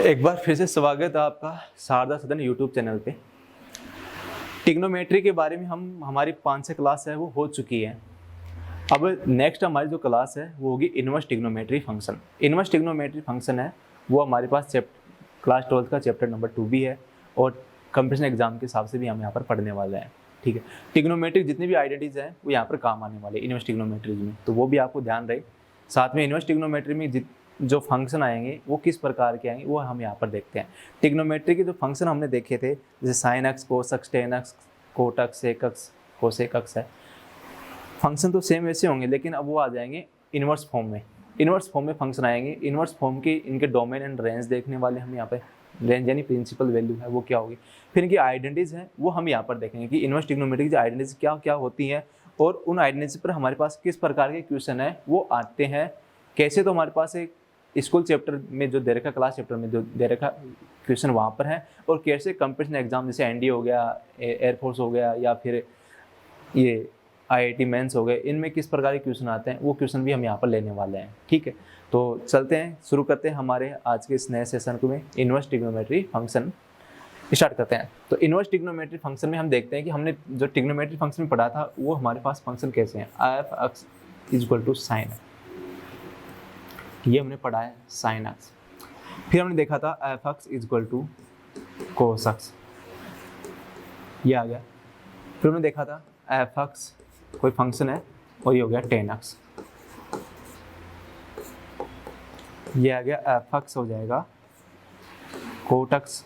एक बार फिर से स्वागत है आपका शारदा सदन यूट्यूब चैनल पे। टिग्नोमेट्री के बारे में हमारी 5 क्लास है वो हो चुकी है। अब नेक्स्ट हमारी जो क्लास है वो होगी inverse trigonometry function. Inverse trigonometry function है वो हमारे पास क्लास 12 का चैप्टर नंबर 2 भी है और कंपटीशन एग्जाम के हिसाब से भी हम यहाँ पर पढ़ने वाले हैं। ठीक है, टिग्नोमेट्रिक जितनी भी आइडेंटिटीज हैं वो यहाँ पर काम आने वाले इनवर्स टिग्नोमेट्रीज में, तो वो भी आपको ध्यान रहे। साथ में इनवर्स टिग्नोमेट्री में जो फंक्शन आएंगे वो किस प्रकार के आएंगे वो हम यहाँ पर देखते हैं। टिग्नोमेट्री के जो फंक्शन हमने देखे थे जैसे sine x, cos x, tan x, cot x, sec x, cosec x है, फंक्शन तो सेम वैसे होंगे लेकिन अब वो आ जाएंगे इनवर्स फॉर्म में। इनवर्स फॉर्म में फंक्शन आएंगे, इनवर्स फॉर्म के इनके डोमेन एंड रेंज देखने वाले हम यहाँ पे। रेंज यानी प्रिंसिपल वैल्यू है वो क्या होगी, फिर इनकी आइडेंटिटीज हैं वो हम यहाँ पर देखेंगे कि इनवर्स टिग्नोमेट्री की आइडेंटिटीज क्या क्या होती हैं और उन आइडेंटिटीज पर हमारे पास किस प्रकार के क्वेश्चन है वो आते हैं कैसे। तो हमारे पास एक स्कूल चैप्टर में जो दे रखा, क्लास चैप्टर में जो दे रखा क्वेश्चन वहाँ पर है, और कैसे कंपटीशन एग्जाम जैसे एनडीए हो गया, एयरफोर्स हो गया या फिर ये आईआईटी मेंस हो गए, इनमें किस प्रकार के क्वेश्चन आते हैं वो क्वेश्चन भी हम यहाँ पर लेने वाले हैं। ठीक है, तो चलते हैं, शुरू करते हैं हमारे आज के इस नए सेशन को में इनवर्स टिग्नोमेट्री फंक्शन स्टार्ट करते हैं। तो इनवर्स टिग्नोमेट्री फंक्शन में हम देखते हैं कि हमने जो टिग्नोमेट्री फंक्शन में पढ़ा था वो हमारे पास फंक्शन कैसे हैं। F x is equal to sine, ये हमने पढ़ा है साइन एक्स। फिर हमने देखा था f x is equal to cos x, ये आ गया। फिर हमने देखा था एफ एक्स कोई फंक्शन है और ये हो गया टेन एक्स, ये आ गया एफ एक्स हो जाएगा कोट एक्स,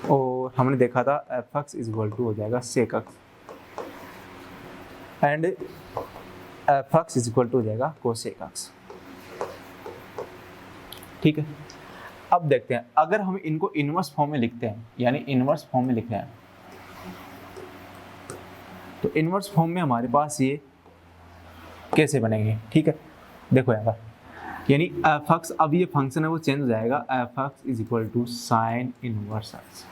और हमने देखा था f x is equal to हो जाएगा sec x and f x is equal to हो जाएगा कोसेक एक्स। ठीक है, अब देखते हैं अगर हम इनको इनवर्स फॉर्म में लिखते हैं, यानी इनवर्स फॉर्म में लिख रहे हैं, तो इनवर्स फॉर्म में हमारे पास ये कैसे बनेंगे। ठीक है, देखो यहाँ पर यानी एफ एक्स, अब ये फंक्शन है वो चेंज हो जाएगा, f x is equal to sine inverse x,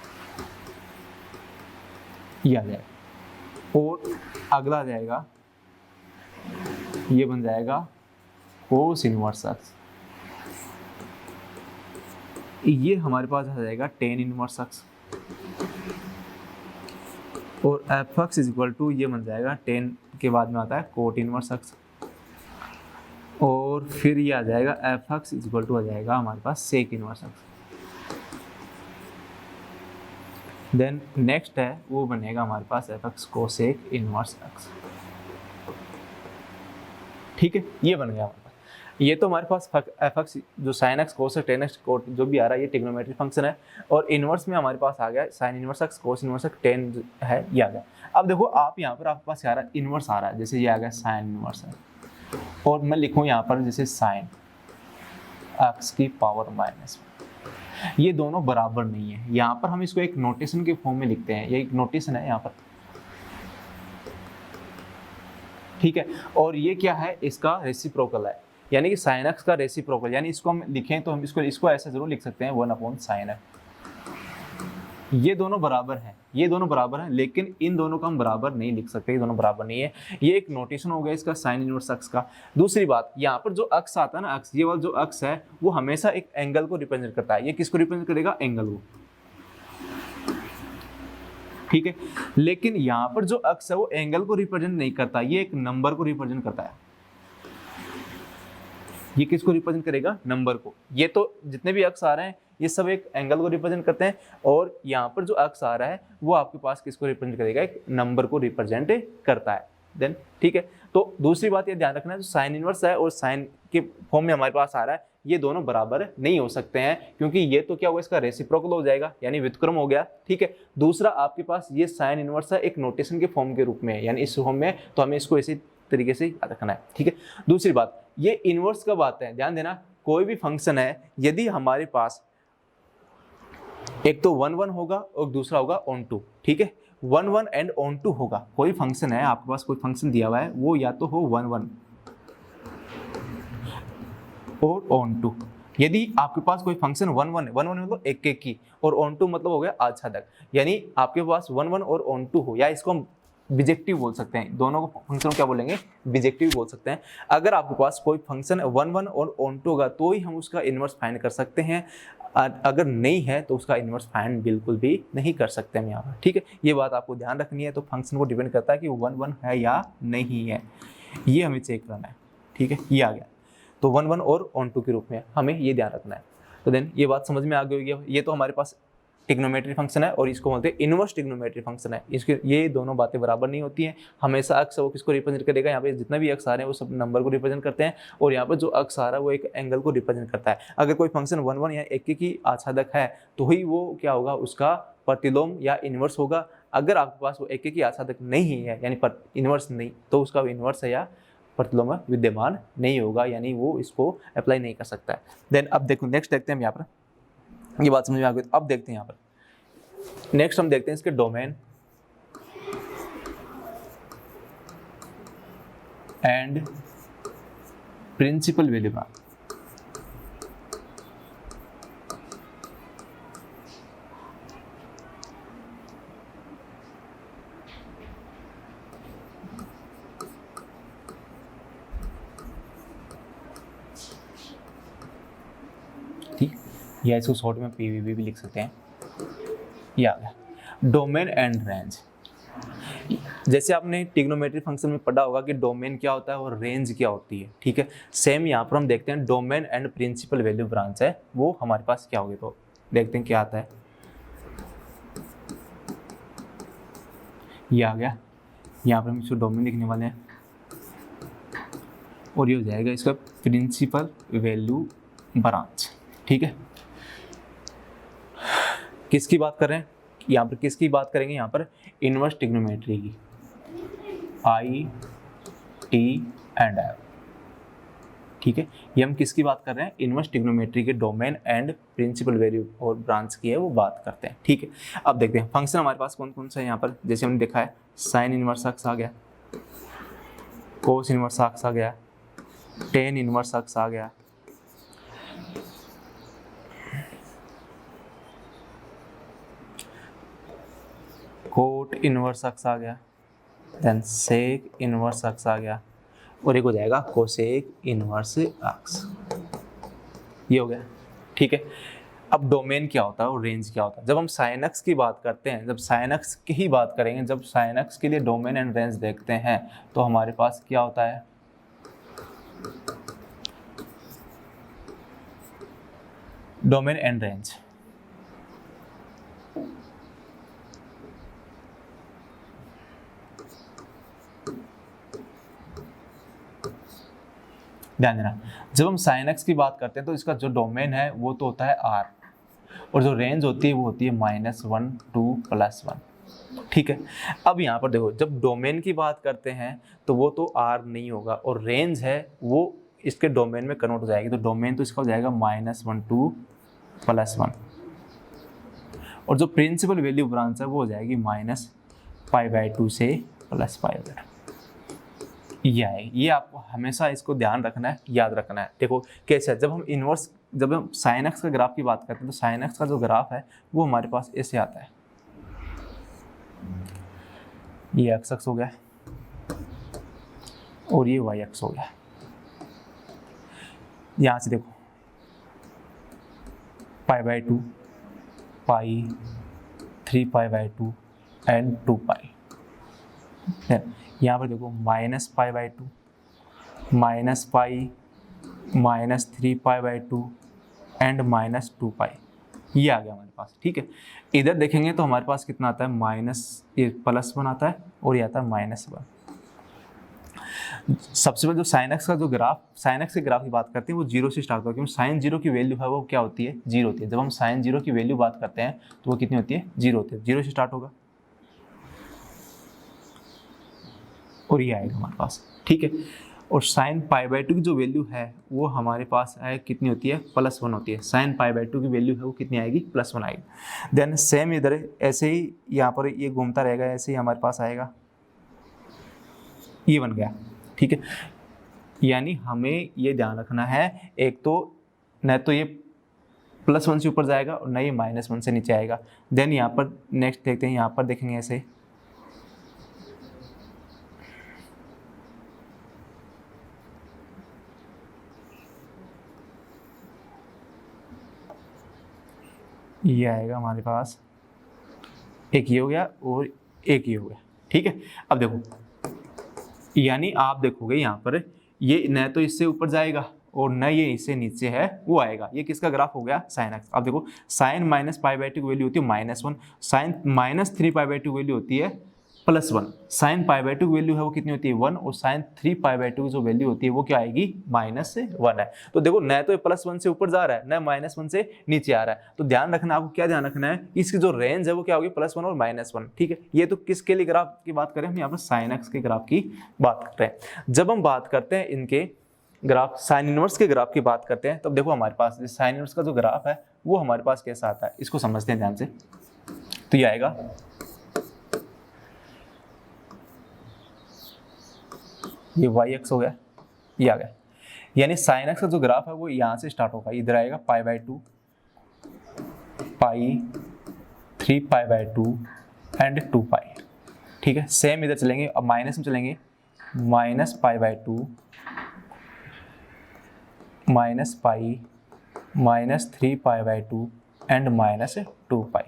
ये आ जाएगा। और अगला आ जाएगा, ये बन जाएगा कोस इनवर्स एक्स, ये हमारे पास आ जाएगा टेन इनवर्स एक्स, और f x is equal to ये बन जाएगा 10 के बाद में आता है कोट इनवर्स एक्स, और फिर ये आ जाएगा f x is equal to आ जाएगा हमारे पास sec inverse x. Then next है वो बनेगा हमारे पास f x cosec inverse x. ठीक है, ये बन गया हमारे पास। ये तो हमारे पास एफ एक्स जो sine x, cos x, tan x, cot जो भी आ रहा है ये टिग्नोमेट्री फंक्शन है, और इनवर्स में हमारे पास आ गया sign inverse x, cos inverse x, ten है ये आ गया। अब देखो आप यहाँ पर आपके पास क्या आ रहा है, इनवर्स आ रहा है, जैसे ये आ गया साइन इनवर्स है, और मैं लिखूँ यहाँ पर जैसे साइन एक्स की पावर माइनस, ये दोनों बराबर नहीं है। यहाँ पर हम इसको एक नोटेशन के फॉर्म में लिखते हैं, ये एक नोटेशन है यहाँ पर। ठीक है, और ये क्या है, इसका रेसिप्रोकल है, यानी कि साइन एक्स का रेसिप्रोकल, यानी इसको हम लिखें तो हम इसको ऐसे जरूर लिख सकते हैं 1/sin x। ये दोनों बराबर हैं, ये दोनों बराबर हैं, लेकिन इन दोनों को हम बराबर नहीं लिख सकते, ये दोनों बराबर नहीं है। ये एक नोटेशन हो गया इसका साइन इनवर्स एक्स का। दूसरी बात, यहाँ पर जो अक्स आता है ना, अक्स, ये वाला जो अक्स है वो हमेशा एक एंगल को रिप्रेजेंट करता है। ये किसको रिप्रेजेंट करेगा, एंगल को। ठीक है, लेकिन यहाँ पर जो अक्स है वो एंगल को रिप्रेजेंट नहीं करता, ये एक नंबर को रिप्रेजेंट करता है। ये किसको रिप्रेजेंट करेगा, नंबर को। ये तो जितने भी अक्स आ रहे हैं ये सब एक एंगल को रिप्रेजेंट करते हैं, और यहाँ पर जो अक्स आ रहा है वो आपके पास किसको रिप्रेजेंट करेगा, एक नंबर को रिप्रेजेंट करता है। देन ठीक है, तो दूसरी बात ये ध्यान रखना है, जो साइन इनवर्स है और साइन के फॉर्म में हमारे पास आ रहा है ये दोनों बराबर नहीं हो सकते हैं, क्योंकि ये तो क्या होगा, इसका रेसिप्रोकल हो जाएगा, यानी व्युत्क्रम हो गया। ठीक है, दूसरा आपके पास ये साइन इनवर्स है एक नोटेशन के फॉर्म के रूप में, यानी इस फॉर्म में, तो हमें इसको इसी तरीके से याद रखना है। ठीक है, दूसरी बात, ये इनवर्स कब आते हैं, ध्यान देना, कोई भी फंक्शन है यदि हमारे पास एक तो 1 होगा और दूसरा होगा ऑन टू। ठीक है, 1 एंड ऑन टू होगा, कोई फंक्शन है आपके पास, कोई फंक्शन दिया हुआ है वो या तो हो 1 और ऑन टू। यदि आपके पास कोई फंक्शन 1 मतलब एक की, और ऑन टू मतलब हो गया आच्छादक, यानी आपके पास 1 और ऑन टू हो, या इसको हम बिजेक्टिव बोल सकते हैं, दोनों को फंक्शन क्या बोलेंगे, बिजेक्टिव बोल सकते हैं। अगर आपके पास कोई फंक्शन 1 और ऑन टू होगा तो ही हम उसका इनवर्स फाइंड कर सकते हैं। अगर नहीं है तो उसका इन्वर्स फाइंड बिल्कुल भी नहीं कर सकते हम यहाँ पर, ठीक है। ये बात आपको ध्यान रखनी है। तो फंक्शन को डिपेंड करता है कि 1 1 है या नहीं है, ये हमें चेक करना है, ठीक है। ये आ गया, तो 1 1 और ऑन टू के रूप में हमें ये ध्यान रखना है। तो देन ये बात समझ में आ गई होगी। ये तो हमारे पास ट्रिग्नोमेट्री फंक्शन है और इसको बोलते हैं इनवर्स ट्रिग्नोमेट्री फंक्शन है। इसके ये दोनों बातें बराबर नहीं होती हैं। हमेशा अक्स वो किसको रिप्रेजेंट करेगा, यहाँ पे जितना भी अक्स आ रहे हैं वो सब नंबर को रिप्रेजेंट करते हैं, और यहाँ पर जो अक्स आ रहा है वो एक एंगल को रिप्रेजेंट करता है। अगर कोई फंक्शन 1 1 या 1 की आच्छादक है तो ही वो क्या होगा, उसका प्रतिलोम या इनवर्स होगा। अगर आपके पास वो 1 की आच्छादक नहीं है यानी इनवर्स नहीं, तो उसका इनवर्स है या प्रतिलोम विद्यमान नहीं होगा, यानी वो इसको अप्लाई नहीं कर सकता है। देन अब देखो नेक्स्ट देखते हैं हम यहाँ पर, ये बात समझ में आ गई। अब देखते हैं यहाँ पर नेक्स्ट हम देखते हैं इसके domain and principal value branch. ठीक, या इसको शॉर्ट में पीवीबी भी लिख सकते हैं। ये आ गया डोमेन एंड रेंज। जैसे आपने ट्रिग्नोमेट्री फंक्शन में पढ़ा होगा कि डोमेन क्या होता है और रेंज क्या होती है, ठीक है। सेम यहाँ पर हम देखते हैं domain and principal value branch है, वो हमारे पास क्या होगी, तो देखते हैं क्या आता है। ये आ गया, यहाँ पर हम इसको डोमेन लिखने वाले हैं और ये हो जाएगा इसका प्रिंसिपल वैल्यू ब्रांच, ठीक है। किसकी बात कर रहे हैं यहाँ पर, किसकी बात करेंगे यहाँ पर, इनवर्स ट्रिग्नोमेट्री की, आई टी एंड एफ, ठीक है। ये हम किसकी बात कर रहे हैं, इनवर्स ट्रिग्नोमेट्री के डोमेन एंड प्रिंसिपल वैल्यू और ब्रांच की है वो बात करते हैं, ठीक है। अब देखते हैं फंक्शन हमारे पास कौन कौन सा है यहाँ पर। जैसे हमने देखा है साइन इनवर्स एक्स आ गया, कोस इनवर्स एक्स आ गया, टेन इनवर्स एक्स आ गया, कोट इनवर्स एक्स आ गया, देन सेक इनवर्स एक्स आ गया, और एक हो जाएगा कोसेक इनवर्स एक्स। ये हो गया, ठीक है। अब डोमेन क्या होता है और रेंज क्या होता है। जब हम साइन एक्स की बात करते हैं, जब साइन एक्स की ही बात करेंगे, जब साइन एक्स के लिए डोमेन एंड रेंज देखते हैं तो हमारे पास क्या होता है, डोमेन एंड रेंज। ध्यान देना, जब हम साइन एक्स की बात करते हैं तो इसका जो डोमेन है वो तो होता है आर, और जो रेंज होती है वो होती है -1 2 +1, ठीक है। अब यहाँ पर देखो, जब डोमेन की बात करते हैं तो वो तो आर नहीं होगा, और रेंज है वो इसके डोमेन में कन्वर्ट हो जाएगी। तो डोमेन तो इसका हो जाएगा -1 2 +1, और जो प्रिंसिपल वैल्यू ब्रांच है वो हो जाएगी -π/2 से +π/2। ये है, ये आपको हमेशा इसको ध्यान रखना है, याद रखना है। देखो कैसे है, जब हम साइन एक्स का ग्राफ की बात करते हैं तो साइन एक्स का जो ग्राफ है वो हमारे पास ऐसे आता है। ये एक्स एक्स हो गया और ये वाई एक्स हो गया। यहाँ से देखो π/2, पाई, 3π/2 एंड 2π। यहाँ पर देखो -π/2, -π, -3π/2 एंड -2π। ये आ गया हमारे पास, ठीक है। इधर देखेंगे तो हमारे पास कितना आता है, +1 आता है और ये आता है -1। सबसे पहले जो साइन एक्स का जो ग्राफ, साइन एक्स के ग्राफ की बात करते हैं वो 0 से स्टार्ट होता है, क्योंकि साइन 0 की वैल्यू है वो क्या होती है, 0 होती है। जब हम साइन 0 की वैल्यू बात करते हैं तो वो कितनी होती है, 0 होती है। 0 से स्टार्ट होगा और ये आएगा हमारे पास, ठीक है। और साइन π/2 की जो वैल्यू है वो हमारे पास है कितनी होती है, +1 होती है। साइन π/2 की वैल्यू है वो कितनी आएगी, +1 आएगी। देन सेम इधर ऐसे ही यहाँ पर ये घूमता रहेगा, ऐसे ही हमारे पास आएगा, ये बन गया, ठीक है। यानी हमें ये ध्यान रखना है, एक तो न तो ये +1 से ऊपर जाएगा और न ये -1 से नीचे आएगा। देन यहाँ पर नेक्स्ट देखते हैं, यहाँ पर देखेंगे ऐसे, ये आएगा हमारे पास, एक ये हो गया और एक ये हो गया, ठीक है। अब देखो, यानी आप देखोगे यहाँ पर ये न तो इससे ऊपर जाएगा और न ये इससे नीचे है वो आएगा। ये किसका ग्राफ हो गया? Sine x. अब देखो sine minus pi by two की वैल्यू होती है -1, sine minus 3 pi by two की वैल्यू होती है +1, साइन पाई बाई टू की वैल्यू है वो कितनी होती है 1, और साइन 3 पाई बाई टू की जो वैल्यू होती है वो क्या आएगी -1 है। तो देखो न तो ये +1 से ऊपर जा रहा है न -1 से नीचे आ रहा है। तो ध्यान रखना, आपको क्या ध्यान रखना है, इसकी जो रेंज है वो क्या होगी +1 और -1, ठीक है। ये तो किसके लिए ग्राफ की बात करें, हम यहाँ पर साइन एक्स के ग्राफ की बात कर रहे हैं। जब हम बात करते हैं इनके ग्राफ साइन इनवर्स के ग्राफ की बात करते हैं, तब देखो हमारे पास साइन इनवर्स का जो ग्राफ है वो हमारे पास कैसा आता है, इसको समझते हैं ध्यान से। तो ये आएगा ये वाई एक्स हो गया, ये आ गया, यानी साइन एक्स का जो ग्राफ है वो यहाँ से स्टार्ट होगा, इधर आएगा π/2, पाई 3 π/2 एंड 2π, ठीक है। सेम इधर चलेंगे, अब माइनस में चलेंगे, -π/2 -π -3 π/2 एंड -2π,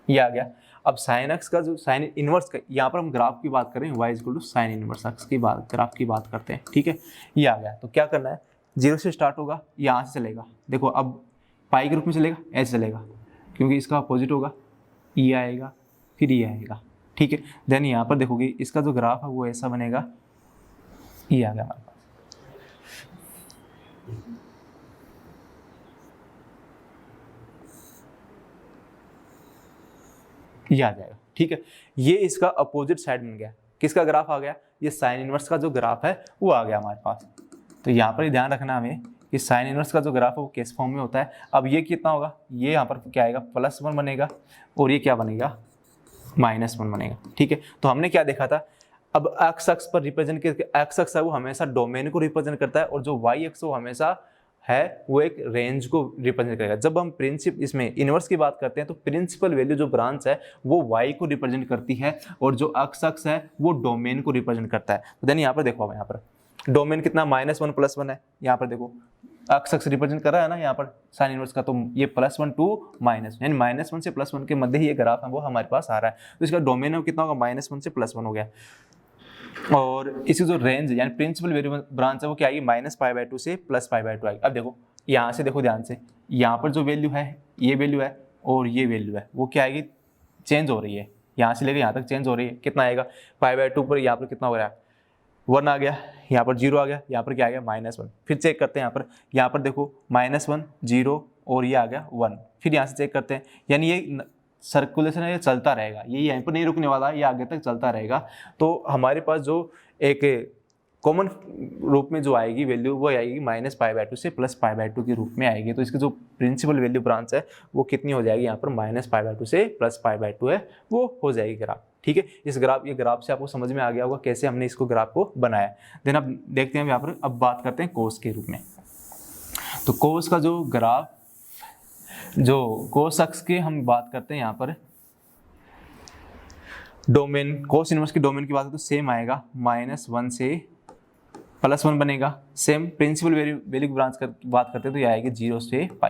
ये आ गया। अब साइन एक्स का जो साइन इनवर्स का, यहाँ पर हम ग्राफ की बात करें y equal to sine inverse x की बात, ग्राफ की बात करते हैं, ठीक है। ये आ गया, तो क्या करना है, 0 से स्टार्ट होगा, यहाँ से चलेगा। देखो अब पाई के रूप में चलेगा, ऐसे चलेगा क्योंकि इसका अपोजिट होगा, ये आएगा फिर ये आएगा, ठीक है। देन यहाँ पर देखोगे इसका जो ग्राफ है वो ऐसा बनेगा, ये आ गया हमारे पास। ये आ जाएगा, ठीक है। ये इसका अपोजिट साइड बन गया, किसका ग्राफ आ गया, ये साइन इनवर्स का जो ग्राफ है वो आ गया हमारे पास। तो यहाँ पर ध्यान रखना हमें कि साइन इनवर्स का जो ग्राफ है वो किस फॉर्म में होता है। अब ये कितना होगा, ये यहाँ पर क्या आएगा +1 बनेगा और ये क्या बनेगा -1 बनेगा, ठीक है। तो हमने क्या देखा था, अब एक्स अक्ष पर रिप्रेजेंट करके, एक्स अक्ष है वो हमेशा डोमेन को रिप्रेजेंट करता है और जो वाई अक्ष वो हमेशा है वो एक रेंज को रिप्रेजेंट करेगा। जब हम इसमें इनवर्स की बात करते हैं तो प्रिंसिपल वैल्यू जो ब्रांच है वो y को रिप्रेजेंट करती है और जो एक्स अक्ष है वो डोमेन को रिप्रेजेंट करता है। तो देन यहाँ पर देखो, यहाँ पर डोमेन कितना -1 +1 है, यहाँ पर देखो एक्स अक्ष रिप्रेजेंट कर रहा है ना यहाँ पर साइन इनवर्स का, तो ये +1 टू -1 यानी -1 से +1 के मध्य ही ये ग्राफ है वो हमारे पास आ रहा है। तो इसका डोमेन है कितना होगा, -1 से +1 हो गया। और इसकी जो रेंज यानी प्रिंसिपल वैल्यू ब्रांच है वो क्या आएगी -π/2 से +π/2 आएगी। अब देखो यहाँ से देखो ध्यान से, यहाँ पर जो वैल्यू है ये वैल्यू है और ये वैल्यू है वो क्या आएगी, चेंज हो रही है, यहाँ से लेकर यहाँ तक चेंज हो रही है। कितना आएगा π/2 पर, यहाँ पर कितना हो रहा है 1 आ गया, यहाँ पर 0 आ गया, यहाँ पर क्या आ गया -1। फिर चेक करते हैं यहाँ पर देखो -1 0 और ये आ गया 1। फिर यहाँ से चेक करते हैं, यानी ये सर्कुलेशन है ये चलता रहेगा, ये यहीं पर नहीं रुकने वाला, ये आगे तक चलता रहेगा। तो हमारे पास जो एक कॉमन रूप में जो आएगी वैल्यू वो आएगी -π/2 से +π/2 के रूप में आएगी। तो इसकी जो प्रिंसिपल वैल्यू ब्रांच है वो कितनी हो जाएगी, यहाँ पर -π/2 से +π/2 है वो हो जाएगी ग्राफ, ठीक है। ये ग्राफ से आपको समझ में आ गया होगा कैसे हमने इसको ग्राफ को बनाया। देन अब देखते हैं यहाँ पर, अब बात करते हैं कोस के रूप में। तो कोस का जो ग्राफ, जो कोस अक्ष की हम बात करते हैं यहाँ पर, डोमेन कोस इनवर्स की डोमेन की बात करें तो सेम आएगा, -1 से +1 बनेगा। सेम प्रिंसिपल वैल्यू ब्रांच की बात करते हैं तो ये आएगी 0 से π।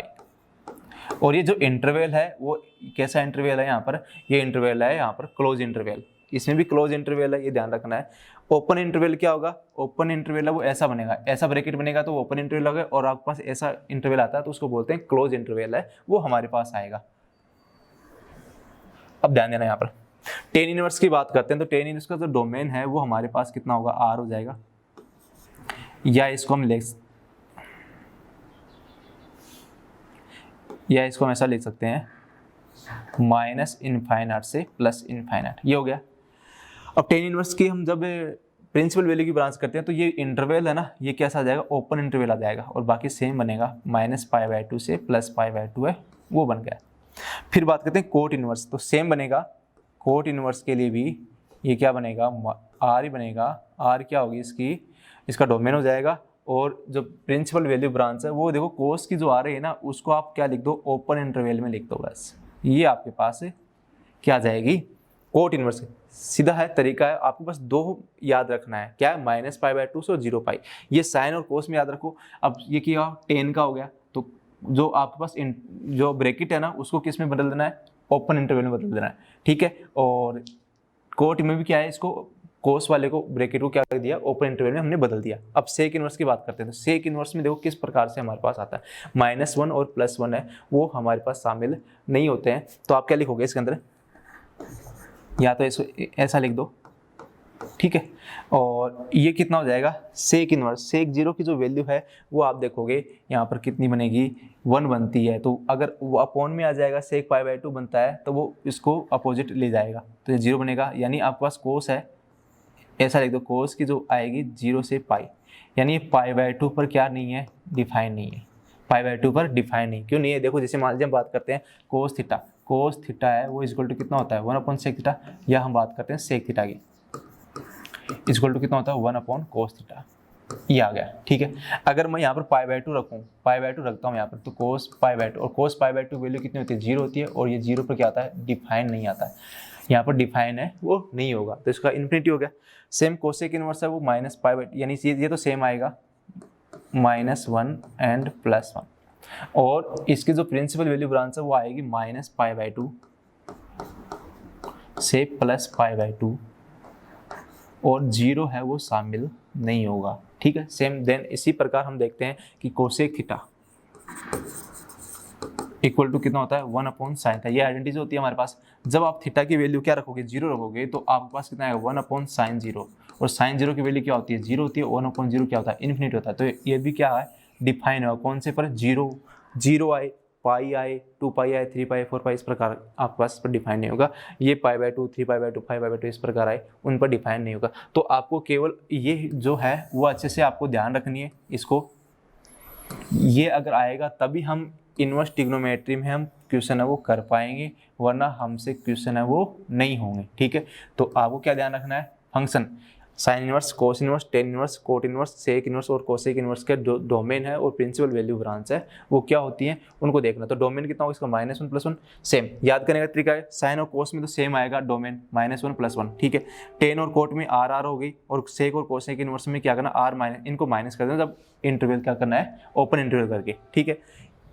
और ये जो इंटरवल है वो कैसा इंटरवल है, यहाँ पर ये इंटरवल है यहाँ पर क्लोज इंटरवल, इसमें भी क्लोज इंटरवल है, ये ध्यान रखना है। ओपन इंटरवल क्या होगा, ओपन इंटरवल है वो ऐसा बनेगा, ऐसा ब्रैकेट बनेगा तो ओपन इंटरवल होगा, और आपके पास ऐसा इंटरवल आता है तो उसको बोलते हैं क्लोज इंटरवल है, वो हमारे पास आएगा। अब ध्यान देना यहाँ पर टेन इनवर्स की बात करते हैं तो टेन इनवर्स का जो डोमेन है वो हमारे पास कितना होगा, R हो जाएगा, या इसको हम ऐसा लिख सकते हैं -∞ से +∞, ये हो गया। अब टेन इनवर्स की हम जब प्रिंसिपल वैल्यू की ब्रांच करते हैं तो ये इंटरवल है ना, ये कैसा आ जाएगा, ओपन इंटरवल आ जाएगा, और बाकी सेम बनेगा -π/2 से +π/2 है वो बन गया। फिर बात करते हैं कोट इनवर्स, तो सेम बनेगा, कोट इनवर्स के लिए भी ये क्या बनेगा, R ही बनेगा। R क्या होगी इसका डोमेन हो जाएगा, और जो प्रिंसिपल वैल्यू ब्रांच है वो देखो कोस की जो आ रही है ना उसको आप क्या लिख दो, ओपन इंटरवल में लिख दो, बस ये आपके पास क्या आ जाएगी, कोट इनवर्स। सीधा है तरीका है, आपको बस दो याद रखना है, क्या है -π/2 से और 0π, ये साइन और कोस में याद रखो। अब ये क्या टेन का हो गया तो जो आपके पास जो ब्रैकेट है ना उसको किस में बदल देना है, ओपन इंटरवल में बदल देना है, ठीक है। और कोट में भी क्या है, इसको कोस वाले को ब्रैकेट को क्या कर दिया, ओपन इंटरवल में हमने बदल दिया। अब सेक इनवर्स की बात करते हैं, तो सेक इनवर्स में देखो किस प्रकार से हमारे पास आता है, -1 और +1 है वो हमारे पास शामिल नहीं होते हैं। तो आप क्या लिखोगे इसके अंदर, या तो इसको ऐसा लिख दो, ठीक है। और ये कितना हो जाएगा, सेक इनवर्स, सेक 0 की जो वैल्यू है वो आप देखोगे यहाँ पर कितनी बनेगी, 1 बनती है। तो अगर वो अपॉन में आ जाएगा, सेक π/2 बनता है तो वो इसको अपोजिट ले जाएगा तो ये 0 बनेगा। यानी आपके पास कोस है, ऐसा लिख दो, कोस की जो आएगी 0 से π, यानी ये π/2 पर क्या नहीं है, डिफाइन नहीं है, π/2 पर डिफाइन नहीं, क्यों नहीं है, देखो जैसे मान लीजिए हम बात करते हैं कोस थीटा है वो इक्वल टू कितना होता है, 1/sec थीटा, या हम बात करते हैं सेक थीटा की इक्वल टू कितना होता है, 1/cos थीटा, ये आ गया, ठीक है। अगर मैं यहाँ पर π/2 रखूँ, π/2 रखता हूँ यहाँ पर, तो cos π/2, और cos π/2 वैल्यू कितनी होती है, 0 होती है, और ये 0 पर क्या आता है, डिफाइन नहीं आता है, यहाँ पर डिफाइन है वो नहीं होगा, तो इसका इन्फिनिटी हो गया। सेम कोसेक इनवर्स है वो -π/2, यानी ये तो सेम आएगा, -1 एंड +1, और इसकी जो प्रिंसिपल वैल्यू ब्रांच है वो आएगी -π/2 से +π/2, और 0 है वो शामिल नहीं होगा, ठीक है। सेम देन इसी प्रकार हम देखते हैं कि कोसेक थीटा इक्वल टू कितना होता है, 1/sin थीटा, ये आइडेंटिटी होती है हमारे पास। जब आप थीटा की वैल्यू क्या रखोगे, 0 रखोगे, तो आपके पास कितना आएगा, 1/sin 0, और sin 0 की वैल्यू क्या होती है, 0 होती है, 1/0 क्या होता है, इन्फिनिटी होता है। तो ये भी क्या है, डिफाइन होगा, कौन से पर, 0 आए, पाई आए, 2 पाई आए, 3 पाई, 4 पाई, इस प्रकार आपके पास इस पर डिफाइन नहीं होगा। ये π/2, 3π/2, 5/2 इस प्रकार आए, उन पर डिफाइन नहीं होगा। तो आपको केवल ये जो है वो अच्छे से आपको ध्यान रखनी है इसको, ये अगर आएगा तभी हम इनवर्स ट्रिग्नोमेट्री में हम क्वेश्चन है वो कर पाएंगे, वरना हमसे क्वेश्चन है वो नहीं होंगे, ठीक है। तो आपको क्या ध्यान रखना है, function sine inverse, cos inverse, tan inverse, cot inverse, sec inverse और कोसेक इनवर्स के डोमेन है और प्रिंसिपल वैल्यू ब्रांच है वो क्या होती है, उनको देखना। तो डोमेन कितना होगा इसका, -1 +1, सेम याद करने का तरीका है, साइन और कोस में तो सेम आएगा डोमेन, -1 +1, ठीक है। टेन और कोट में R हो गई, और सेक और कोसेक इनवर्स में क्या करना, R- इनको माइनस कर देना, जब इंटरवल क्या करना है, ओपन इंटरवल करके, ठीक है।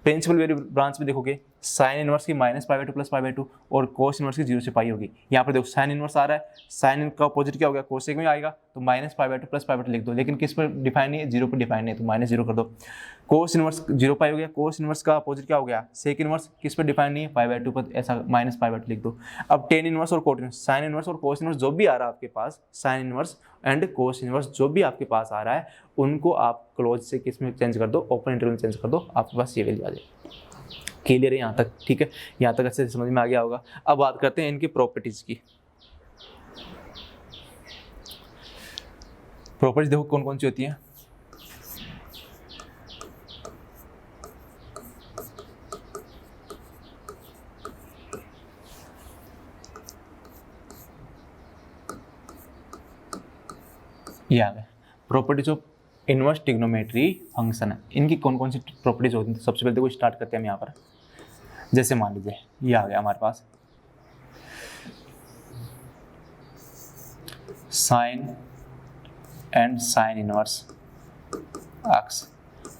प्रिंसिपल वैल्यू ब्रांच में देखोगे साइन इनवर्स की -π/2 +π/2, और कोस इनवर्स की 0 से पाई होगी। यहाँ पर देखो साइन इनवर्स आ रहा है, साइन का अपोजिट क्या हो गया, कोसेक में आएगा, तो -π/2 +π/2 लिख दो, लेकिन किस पर डिफाइन नहीं है, 0 पर डिफाइन नहीं है, तो -0 कर दो। कोस इनवर्स 0 पाई हो गया, कोस इनवर्स का अपोजिट क्या हो गया, सेक इनवर्स, किस पर डिफाइन नहीं है, π/2 पर, ऐसा -π/2 लिख दो। अब टेन इनवर्स और कोट इनवर्स, साइन इनवर्स और कोस इनवर्स जो भी आ रहा है आपके पास, sine inverse and cos inverse जो भी आपके पास आ रहा है, उनको आप क्लोज से किस में चेंज कर दो, ओपन इंटरवल चेंज कर दो, आपके पास ये वैल्यू आ जाएगी। क्लियर है यहाँ तक, ठीक है, यहाँ तक अच्छे से समझ में आ गया होगा। अब बात करते हैं इनकी प्रॉपर्टीज की। प्रॉपर्टीज देखो कौन कौन सी होती है, ये आ गया properties of inverse trigonometry function है, इनकी कौन कौन सी प्रॉपर्टीज होती है। सबसे पहले देखो स्टार्ट करते हैं हम यहाँ पर, जैसे मान लीजिए ये आ गया हमारे पास साइन एंड साइन इनवर्स अक्स,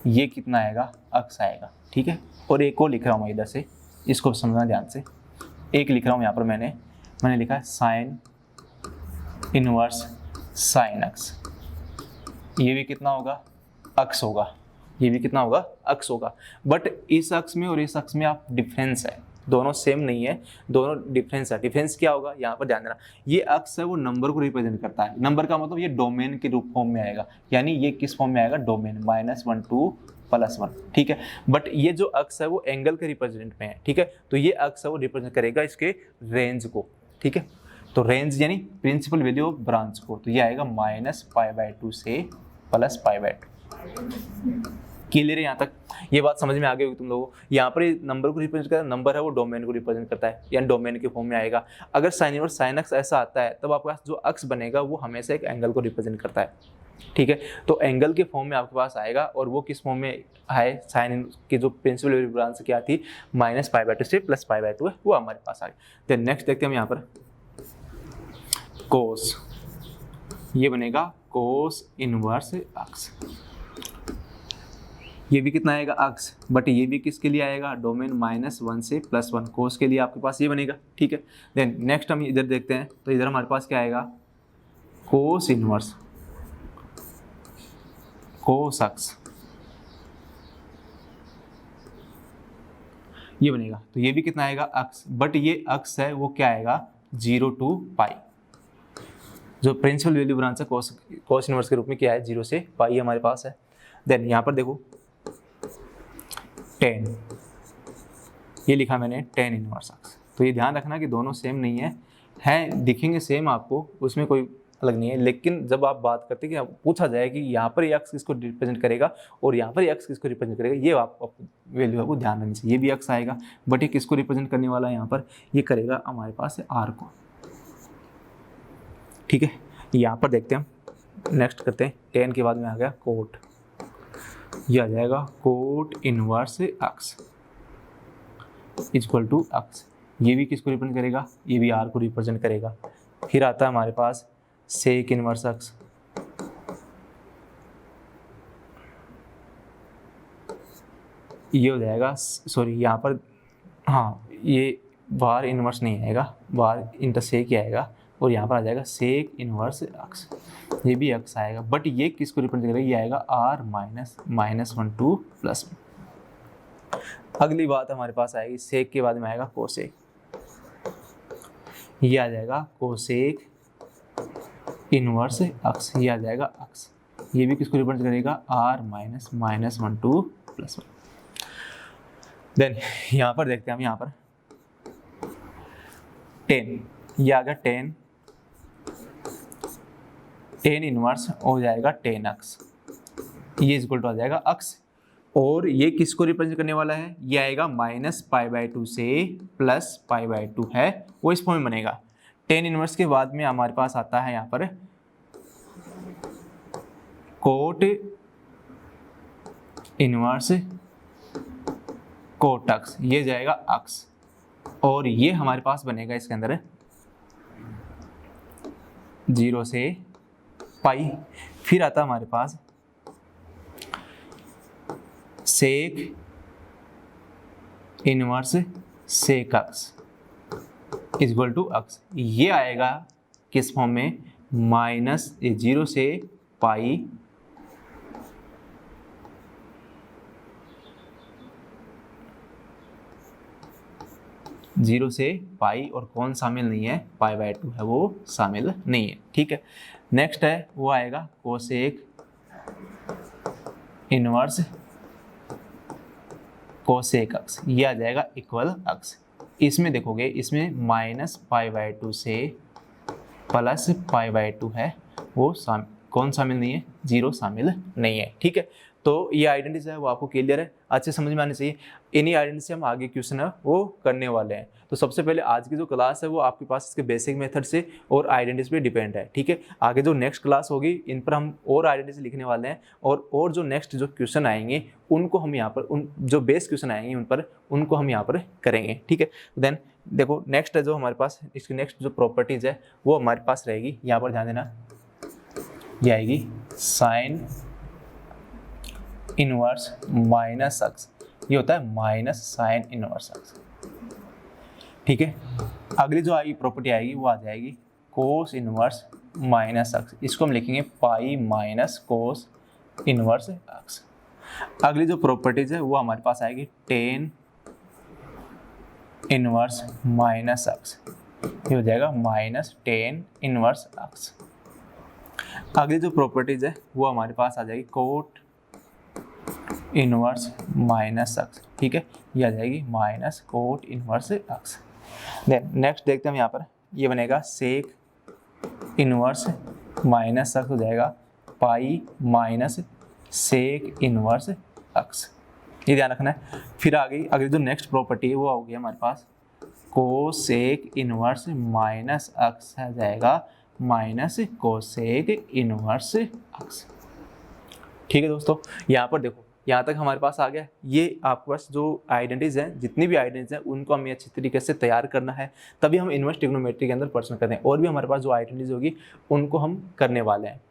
ये कितना आएगा, अक्स आएगा, ठीक है। और एक और लिख रहा हूँ मैं इधर से, इसको समझना ध्यान से, एक लिख रहा हूँ यहाँ पर मैंने लिखा है साइन इनवर्स साइन अक्स, ये भी कितना होगा, अक्स होगा, ये भी कितना होगा, अक्स होगा। बट इस अक्स में और इस अक्स में आप डिफरेंस है, दोनों सेम नहीं है, दोनों डिफरेंस है। डिफरेंस क्या होगा, यहाँ पर ध्यान देना, ये अक्स है वो नंबर को रिप्रेजेंट करता है, नंबर का मतलब ये डोमेन के रूप फॉर्म में आएगा, यानी ये किस फॉर्म में आएगा, डोमेन, -1 2 +1, ठीक है। बट ये जो अक्स है वो एंगल के रिप्रेजेंट में है, ठीक है। तो ये अक्स है वो रिप्रेजेंट करेगा इसके रेंज को, ठीक है। तो रेंज यानी प्रिंसिपल वैल्यू ऑफ ब्रांच को, तो ये आएगा -π/2 से +π/2। क्लियर है यहाँ तक, ये बात समझ में आ गई होगी तुम लोगों को। यहाँ पर नंबर को रिप्रेजेंट करता है, नंबर है वो डोमेन को रिप्रेजेंट करता है, यानी डोमेन के फॉर्म में आएगा। अगर साइन और साइन अक्स ऐसा आता है, तब आपके पास जो अक्स बनेगा वो हमेशा एक एंगल को रिप्रेजेंट करता है, ठीक है। तो एंगल के फॉर्म में आपके पास आएगा, और वो किस फॉर्म में है, साइन की जो प्रिंसिपल ब्रांच क्या थी, -π/2 से +π/2 है, वो हमारे पास आ गया। देन नेक्स्ट देखते हैं हम यहाँ पर कोस, ये बनेगा कोस इनवर्स अक्स, ये भी कितना आएगा अक्स, बट ये भी किसके लिए आएगा, डोमेन -1 से +1 कोस के लिए आपके पास ये बनेगा, ठीक है। देन नेक्स्ट हम इधर देखते हैं, तो इधर हमारे पास क्या आएगा, कोस इनवर्स कोस अक्स, ये बनेगा। तो ये भी कितना आएगा अक्स, बट ये अक्स है वो क्या आएगा 0 to पाई, जो प्रिंसिपल वैल्यू ब्रांच है कोस इनवर्स के रूप में क्या है 0 से पाई हमारे पास है। देन यहाँ पर देखो 10, ये लिखा मैंने 10 इनवर्स अक्स। तो ये ध्यान रखना कि दोनों सेम नहीं है दिखेंगे सेम आपको, उसमें कोई अलग नहीं है, लेकिन जब आप बात करते हैं कि पूछा जाए कि यहाँ पर ये अक्स किसको रिप्रेजेंट करेगा और यहाँ पर ये अक्स किसको रिप्रेजेंट करेगा, ये आप वैल्यू आपको ध्यान रखनी चाहिए। ये भी अक्स आएगा, बट ये किसको रिप्रेजेंट करने वाला है, यहाँ पर ये करेगा हमारे पास है आर को, ठीक है। यहाँ पर देखते हैं हम, नेक्स्ट करते हैं, 10 के बाद में आ गया कोट, ये आ जाएगा cot inverse x equal to x. ये भी किसको रिप्रेजेंट करेगा, ये भी आर को रिप्रेजेंट करेगा। फिर आता है हमारे पास सेक इनवर्स अक्स, ये हो जाएगा, सॉरी यहाँ पर हाँ ये बार इनवर्स नहीं आएगा, बार इंटरसेक ही आएगा, और यहाँ पर आ जाएगा सेक इनवर्स अक्स, ये भी अक्स आएगा, बट ये किसको रिप्रेजेंट करेगा, ये आएगा आर -1 to +1। अगली बात हमारे पास आएगी सेक के बाद में आएगा कोसेक, ये आ जाएगा कोसेक इनवर्स अक्स, ये आ जाएगा अक्स, ये भी किसको रिप्रेजेंट करेगा आर -1 to +1। देन यहाँ पर देखते हैं हम, यहाँ पर 10, ये आ गया 10 इनवर्स हो जाएगा 10 अक्स, ये इक्वल टू आ जाएगा अक्स, और ये किसको रिप्रेजेंट करने वाला है, ये आएगा -π/2 से +π/2 है, वो इस फॉर्म में बनेगा। 10 इनवर्स के बाद में हमारे पास आता है यहाँ पर कोट इनवर्स कोट अक्स, ये जाएगा अक्स, और ये हमारे पास बनेगा इसके अंदर 0 से पाई। फिर आता है हमारे पास sec inverse sec x equal to x, ये आएगा किस फॉर्म में, -0 से पाई और कौन शामिल नहीं है, π/2 है वो शामिल नहीं है, ठीक है। नेक्स्ट है वो आएगा कोसेक इनवर्स कोसेक अक्स, ये आ जाएगा इक्वल अक्स। इसमें देखोगे इसमें -π/2 से +π/2 है, वो कौन शामिल नहीं है, 0 शामिल नहीं है, ठीक है। तो ये आइडेंटिटी है वो आपको क्लियर है, अच्छे समझ में आनी चाहिए। इन्हीं आइडेंटिटी से हम आगे क्वेश्चन है वो करने वाले हैं। तो सबसे पहले आज की जो क्लास है वो आपके पास इसके बेसिक मेथड से और आइडेंटिटी पे डिपेंड है, ठीक है। आगे जो नेक्स्ट क्लास होगी इन पर हम और आइडेंटिटी लिखने वाले हैं, और जो नेक्स्ट जो क्वेश्चन आएंगे उनको हम यहाँ पर, उन जो बेस क्वेश्चन आएंगे उनको हम यहाँ पर करेंगे, ठीक है। देन देखो नेक्स्ट है जो हमारे पास, इसकी नेक्स्ट जो प्रॉपर्टीज है वो हमारे पास रहेगी, यहाँ पर ध्यान देना, ये आएगी साइन इनवर्स माइनस अक्स, ये होता है माइनस साइन इनवर्स अक्स, ठीक है। अगली जो आई प्रॉपर्टी आएगी वो आ जाएगी कोस इनवर्स माइनस अक्स, इसको हम लिखेंगे पाई माइनस कोस इनवर्स अक्स। अगली जो प्रॉपर्टीज है वो हमारे पास आएगी टेन इनवर्स माइनस अक्स, ये हो जाएगा माइनस टेन इनवर्स अक्स। अगली जो प्रॉपर्टीज है वो हमारे पास आ जाएगी कोट इनवर्स माइनस अक्स, ठीक है, ये आ जाएगी माइनस कोट इनवर्स अक्स। देन नेक्स्ट देखते हैं हम यहाँ पर, ये बनेगा सेक इनवर्स माइनस अक्स, हो जाएगा पाई माइनस सेक इनवर्स अक्स, ये ध्यान रखना है। फिर आ गई अगली जो नेक्स्ट प्रॉपर्टी है वो होगी हमारे पास कोसेक इनवर्स माइनस अक्स, आ जाएगा माइनस कोसेक इनवर्स अक्स, ठीक है दोस्तों। यहाँ पर देखो यहाँ तक हमारे पास आ गया। ये आपके पास जो आइडेंटिटीज हैं, जितनी भी आइडेंटिटीज हैं उनको हमें अच्छी तरीके से तैयार करना है, तभी हम इन्वर्स ट्रिग्नोमेट्री के अंदर पर्सन करते हैं। और भी हमारे पास जो आइडेंटिटीज होगी उनको हम करने वाले हैं।